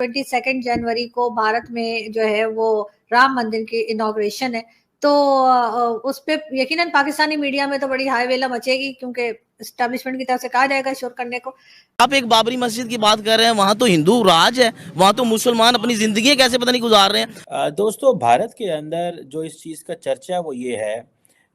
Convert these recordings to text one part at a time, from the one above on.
22 जनवरी को भारत में जो है वो राम मंदिर की इनॉग्रेशन है, तो उस पे यकीनन पाकिस्तानी मीडिया में तो बड़ी हाई वेला मचेगी, क्योंकि एस्टेब्लिशमेंट की तरफ से कहा जाएगा शोर करने को। आप एक बाबरी मस्जिद की बात कर रहे हैं, वहां तो हिंदू राज है, वहां तो मुसलमान अपनी जिंदगी कैसे पता नहीं गुजार रहे हैं। दोस्तों, भारत के अंदर जो इस चीज़ का चर्चा है वो ये है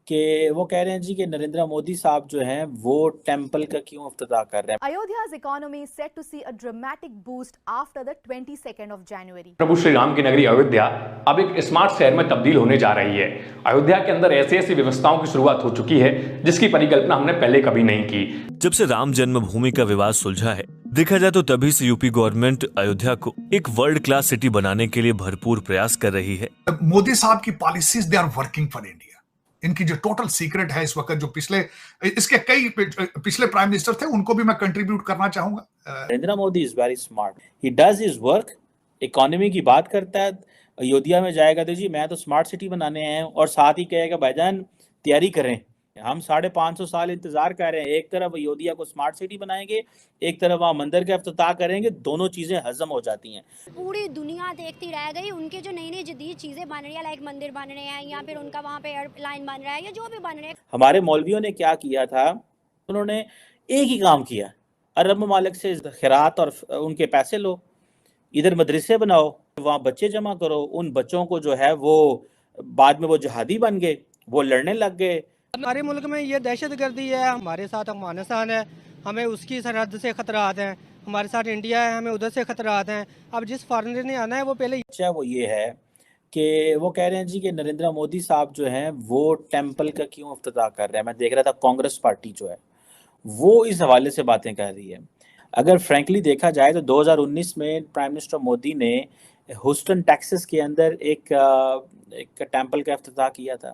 कि वो कह रहे हैं जी कि नरेंद्र मोदी साहब जो हैं वो टेम्पल का क्यों इफ्तिताह कर रहे हैं। Ayodhya's economy is set to see a dramatic boost after the 22nd of January. प्रभु श्री राम की नगरी अयोध्या अब एक स्मार्ट शहर में तब्दील होने जा रही है। अयोध्या के अंदर ऐसी ऐसी व्यवस्थाओं की शुरुआत हो चुकी है जिसकी परिकल्पना हमने पहले कभी नहीं की। जब से राम जन्मभूमि का विवाद सुलझा है, देखा जाए तो तभी से यूपी गवर्नमेंट अयोध्या को एक वर्ल्ड क्लास सिटी बनाने के लिए भरपूर प्रयास कर रही है। मोदी साहब की policies they are working for India. इनकी जो टोटल सीक्रेट है इस वक्त, जो इसके कई पिछले प्राइम मिनिस्टर थे, उनको भी मैं कंट्रीब्यूट करना चाहूंगा। Narendra Modi is very smart, he does his work, economy की बात करता है। अयोध्या में जाएगा तो जी मैं तो स्मार्ट सिटी बनाने आए हैं, और साथ ही कहेगा भाईजान तैयारी करें, हम 550 साल इंतजार कर रहे हैं। एक तरफ अयोध्या को स्मार्ट सिटी बनाएंगे, एक तरफ वहाँ मंदिर का इफ्तिताह करेंगे, दोनों चीजें हजम हो जाती हैं। पूरी दुनिया देखती रह गई उनके जो नई नई जदीद चीजें बन रही है, लाइक मंदिर बन रहे हैं या फिर उनका वहाँ पे एयरलाइन बन रहा है या जो भी बन रहे हैं। हमारे मौलवियों ने क्या किया था, उन्होंने एक ही काम किया, अरब ममालिक से खैरात और उनके पैसे लो, इधर मदरसे बनाओ, वहाँ बच्चे जमा करो, उन बच्चों को जो है वो बाद में वो जहादी बन गए, वो लड़ने लग गए। हमारे मुल्क में ये दहशतगर्दी है, हमारे साथ अफगानिस्तान है, हमें उसकी सरहद से खतरात हैं, हमारे साथ इंडिया है, हमें उधर से खतरात हैं। अब जिस फॉरेनर ने आना है वो पहले अच्छा वो ये है कि वो कह रहे हैं जी कि नरेंद्र मोदी साहब जो हैं वो टेम्पल का क्यों इफ्तिताह कर रहे हैं। मैं देख रहा था कांग्रेस पार्टी जो है वो इस हवाले से बातें कर रही है। अगर फ्रैंकली देखा जाए तो 2019 में प्राइम मिनिस्टर मोदी ने ह्यूस्टन टेक्सास के अंदर एक टेम्पल का इफ्तिताह किया था।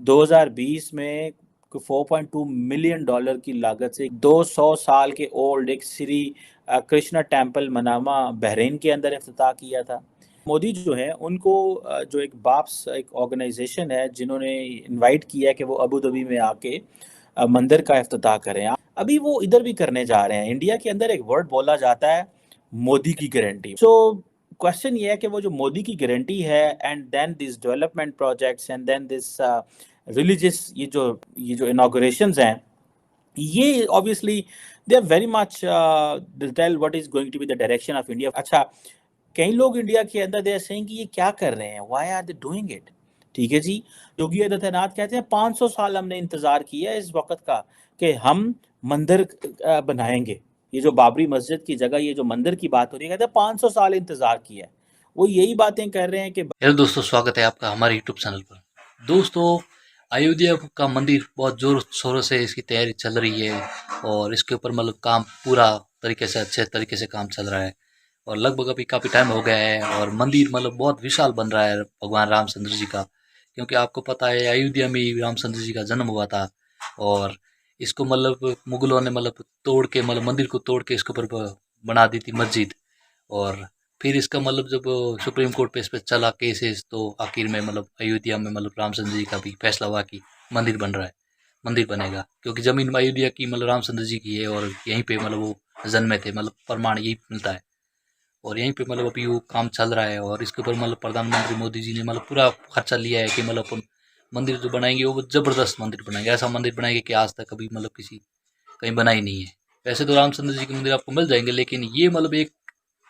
2020 में 4.2 मिलियन डॉलर की लागत से 200 साल के ओल्ड एक Shri Krishna temple Manama Bahrain के अंदर इफ्तिताह किया था। मोदी जो है उनको जो एक बाप्स एक ऑर्गेनाइजेशन है जिन्होंने इनवाइट किया है कि वो अबू धाबी में आके मंदिर का इफ्तिताह करें, अभी वो इधर भी करने जा रहे हैं। इंडिया के अंदर एक वर्ड बोला जाता है मोदी की गारंटी। सो क्वेश्चन ये है कि वो जो मोदी की गारंटी है and then this development projects and then this religious ये जो इनॉग्रेशंस हैं, ये obviously they are very much tell what is going to be the direction of India. अच्छा, कई लोग इंडिया के अंदर दे आर सेइंग कि ये क्या कर रहे हैं, why are they doing it. ठीक है जी, योगी आदित्यनाथ कहते हैं 500 साल हमने इंतजार किया इस वक्त का कि हम मंदिर बनाएंगे। ये जो बाबरी मस्जिद की जगह ये जो मंदिर की बात हो रही है, कहते हैं 500 साल इंतजार किया है। वो यही बातें कर रहे हैं कि हेलो दोस्तों, स्वागत है आपका हमारे यूट्यूब चैनल पर। दोस्तों, अयोध्या का मंदिर बहुत जोर शोरों से इसकी तैयारी चल रही है और इसके ऊपर मतलब काम पूरा तरीके से अच्छे तरीके से काम चल रहा है और लगभग अभी काफ़ी टाइम हो गया है और मंदिर मतलब बहुत विशाल बन रहा है भगवान रामचंद्र जी का, क्योंकि आपको पता है अयोध्या में ही रामचंद्र जी का जन्म हुआ था और इसको मतलब मुगलों ने मतलब तोड़ के मतलब मंदिर को तोड़ के इसके ऊपर बना दी थी मस्जिद। और फिर इसका मतलब जब सुप्रीम कोर्ट पे इस पर चला केसेस तो आखिर में मतलब अयोध्या में मतलब रामचंद्र जी का भी फैसला हुआ कि मंदिर बन रहा है, मंदिर बनेगा, क्योंकि जमीन अयोध्या की मतलब रामचंद्र जी की है और यहीं पे मतलब वो जन्मे थे, मतलब प्रमाण यही मिलता है और यहीं पे मतलब अभी वो काम चल रहा है। और इसके ऊपर मतलब प्रधानमंत्री मोदी जी ने मतलब पूरा खर्चा लिया है कि मतलब अपन मंदिर जो बनाएंगे वो जबरदस्त मंदिर बनाएंगे, ऐसा मंदिर बनाएंगे कि आज तक कभी मतलब किसी कहीं बना ही नहीं है। वैसे तो रामचंद्र जी के मंदिर आपको मिल जाएंगे, लेकिन ये मतलब एक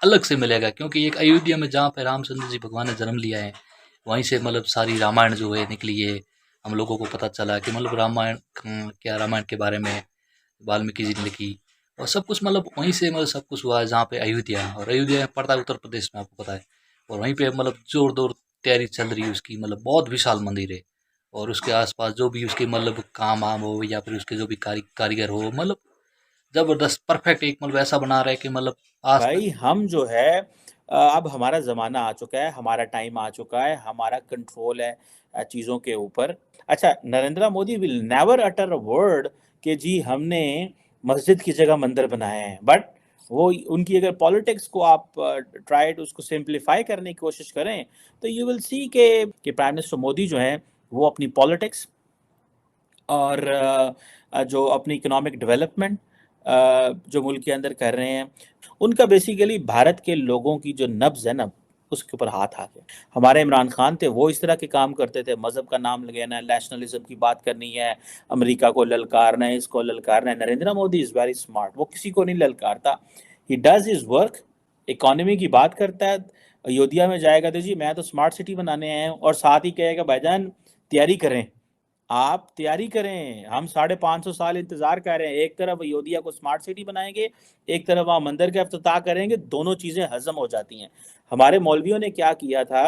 अलग से मिलेगा, क्योंकि एक अयोध्या में जहाँ पे रामचंद्र जी भगवान ने जन्म लिया है वहीं से मतलब सारी रामायण जो है निकली है। हम लोगों को पता चला कि मतलब रामायण क्या, रामायण के बारे में वाल्मीकि जी ने लिखी और सब कुछ मतलब वहीं से मतलब सब कुछ हुआ है जहाँ पे अयोध्या, और अयोध्या पड़ता है उत्तर प्रदेश में, आपको पता है। और वहीं पे मतलब जोर तैयारी चल रही है उसकी, मतलब बहुत विशाल मंदिर है और उसके आसपास जो भी उसके मतलब काम आम हो या फिर उसके जो भी कारीगर हो, मतलब जबरदस्त परफेक्ट एक मतलब ऐसा बना रहा है कि मतलब आज भाई हम जो है अब हमारा ज़माना आ चुका है, हमारा टाइम आ चुका है, हमारा कंट्रोल है चीज़ों के ऊपर। अच्छा, Narendra Modi will never utter a word कि जी हमने मस्जिद की जगह मंदिर बनाए हैं, बट वो उनकी अगर पॉलिटिक्स को आप ट्राई उसको सिंप्लीफाई करने की कोशिश करें तो यू विल सी कि प्राइम मिनिस्टर मोदी जो हैं वो अपनी पॉलिटिक्स और जो अपनी इकोनॉमिक डेवलपमेंट जो मुल्क के अंदर कर रहे हैं, उनका बेसिकली भारत के लोगों की जो नब्ज है ना, उसके ऊपर हाथ आ गया। हमारे इमरान खान थे, वो इस तरह के काम करते थे, मज़हब का नाम लगाना है, नेशनलिज्म की बात करनी है, अमेरिका को ललकारना है, इसको ललकारना है। Narendra Modi is very smart, वो किसी को नहीं ललकारता, he does his work, economy की बात करता है। अयोध्या में जाएगा तो जी मैं तो स्मार्ट सिटी बनाने आए हैं, और साथ ही कहेगा भाईजान तैयारी करें, आप तैयारी करें, हम 550 साल इंतजार कर रहे हैं। एक तरफ अयोध्या को स्मार्ट सिटी बनाएंगे, एक तरफ वहाँ मंदिर का इफ्तिताह करेंगे, दोनों चीज़ें हजम हो जाती हैं। हमारे मौलवियों ने क्या किया था,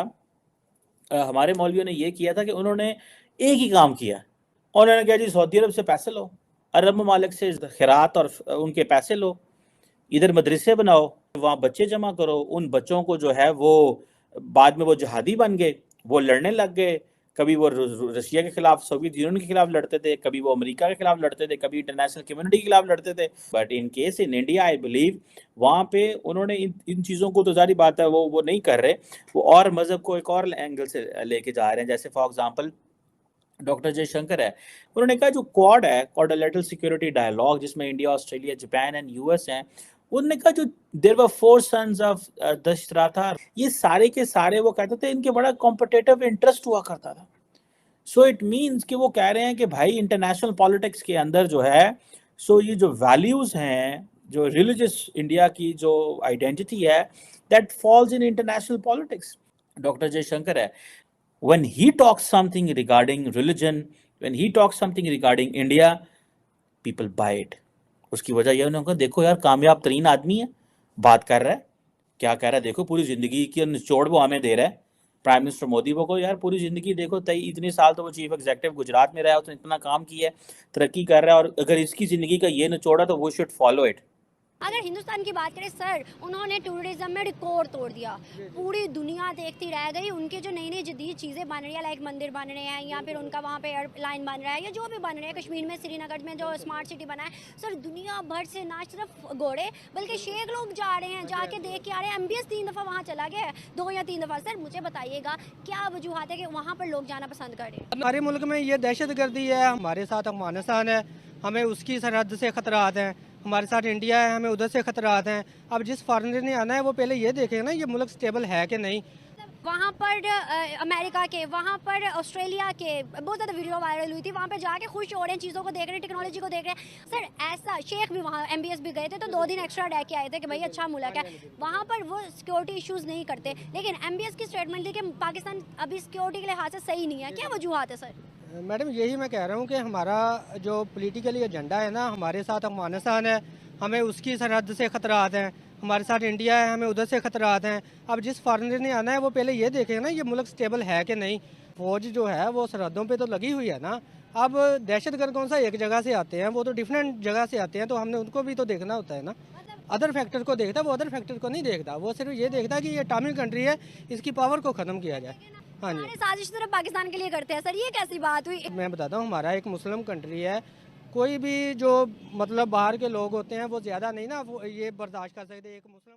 हमारे मौलवियों ने ये किया था कि उन्होंने एक ही काम किया, उन्होंने कहा जी सऊदी अरब से पैसे लो, अरब ममालिक से खैरात और उनके पैसे लो, इधर मदरसे बनाओ, वहाँ बच्चे जमा करो, उन बच्चों को जो है वो बाद में वो जिहादी बन गए, वो लड़ने लग गए। कभी वो रशिया के खिलाफ, सोवियत यूनियन के खिलाफ लड़ते थे, कभी वो अमेरिका के खिलाफ लड़ते थे, कभी इंटरनेशनल कम्युनिटी के खिलाफ लड़ते थे। But in case in India I believe वहाँ पे उन्होंने इन चीज़ों को, तो जारी बात है वो नहीं कर रहे, वो और मज़हब को एक और एंगल से लेके जा रहे हैं। जैसे फॉर एग्जाम्पल डॉक्टर जयशंकर है, उन्होंने कहा जो क्वाड है, क्वाड्रिलेटरल सिक्योरिटी डायलॉग, जिसमें India, Australia, Japan and US हैं, उन्होंने कहा जो there were 4 sons of Dasharatha, ये सारे के सारे वो कहते थे इनके बड़ा कॉम्पिटिटिव इंटरेस्ट हुआ करता था। सो इट मीन्स कि वो कह रहे हैं कि भाई इंटरनेशनल पॉलिटिक्स के अंदर जो है, सो ये जो वैल्यूज हैं, जो रिलीजियस इंडिया की जो आइडेंटिटी है, that falls in international politics. Doctor Jaishankar है, when he talks something regarding religion, when he talks something regarding India, people buy it. उसकी वजह यह उन्होंने कहा देखो यार कामयाब तरीन आदमी है, बात कर रहा है, क्या कह रहा है, देखो पूरी ज़िंदगी की निचोड़ वो हमें दे रहा है। प्राइम मिनिस्टर मोदी वो को यार पूरी ज़िंदगी देखो, इतने साल तो वो चीफ एग्जीक्यूटिव गुजरात में रहा है, उसने इतना काम किया है, तरक्की कर रहा है, और अगर इसकी ज़िंदगी का ये निचोड़ा तो वो शुड फॉलो इट। अगर हिंदुस्तान की बात करें सर, उन्होंने टूरिज्म में रिकॉर्ड तोड़ दिया, पूरी दुनिया देखती रह गई। उनके जो नई नई जदीद चीज़ें बन रही है, लाइक मंदिर बन रहे हैं, या फिर उनका वहाँ पे एयरलाइन बन रहा है, या जो भी बन रहे हैं, कश्मीर में श्रीनगर में जो स्मार्ट सिटी बना है, सर दुनिया भर से ना सिर्फ घोड़े बल्कि शेख लोग जा रहे हैं, जाके देख के आ रहे हैं। MBS 3 दफ़ा वहाँ चला गया है, 2 या 3 दफ़ा। सर मुझे बताइएगा क्या वजूहत है कि वहाँ पर लोग जाना पसंद कर रहे हैं? हमारे मुल्क में ये दहशतगर्दी है, हमारे साथ अफगानिस्तान है, हमें उसकी सरहद से खतरात हैं, हमारे साथ इंडिया है, हमें उधर से खतरात हैं। अब जिस फॉरेनर ने आना है वो पहले ये देखेगा ना ये मुल्क स्टेबल है कि नहीं। वहाँ पर अमेरिका के, वहाँ पर ऑस्ट्रेलिया के बहुत ज़्यादा वीडियो वायरल हुई थी, वहाँ पे जाके खुश हो रहे हैं, चीज़ों को देख रहे हैं, टेक्नोलॉजी को देख रहे हैं। सर ऐसा शेख भी वहाँ MBS भी गए थे, तो 2 दिन एक्स्ट्रा रह के आए थे कि भाई अच्छा मुल्क है, वहाँ पर वो सिक्योरिटी इश्यूज़ नहीं करते। लेकिन MBS की स्टेटमेंट दी कि पाकिस्तान अभी सिक्योरिटी के लिहाज से सही नहीं है, क्या वजूहत है सर? मैडम यही मैं कह रहा हूँ कि हमारा जो पॉलिटिकली एजेंडा है ना, हमारे साथ अफगानिस्तान है, हमें उसकी सरहद से खतरात हैं, हमारे साथ इंडिया है, हमें उधर से खतरात हैं। अब जिस फॉरेनर ने आना है वो पहले ये देखेगा ना ये मुल्क स्टेबल है कि नहीं। फौज जो है वो सरहदों पे तो लगी हुई है ना। अब दहशतगर्द कौन सा एक जगह से आते हैं, वो तो डिफरेंट जगह से आते हैं, तो हमने उनको भी तो देखना होता है ना। अदर फैक्टर को देखता, वो अदर फैक्टर को नहीं देखता, वो सिर्फ ये देखता कि ये एटॉमिक कंट्री है, इसकी पावर को ख़त्म किया जाए। हाँ जी, साजिश सिर्फ पाकिस्तान के लिए करते हैं सर, ये कैसी बात हुई? मैं बताता हूँ, हमारा एक मुस्लिम कंट्री है, कोई भी जो मतलब बाहर के लोग होते हैं वो ज़्यादा नहीं ना वो ये बर्दाश्त कर सकते। एक मुस्लिम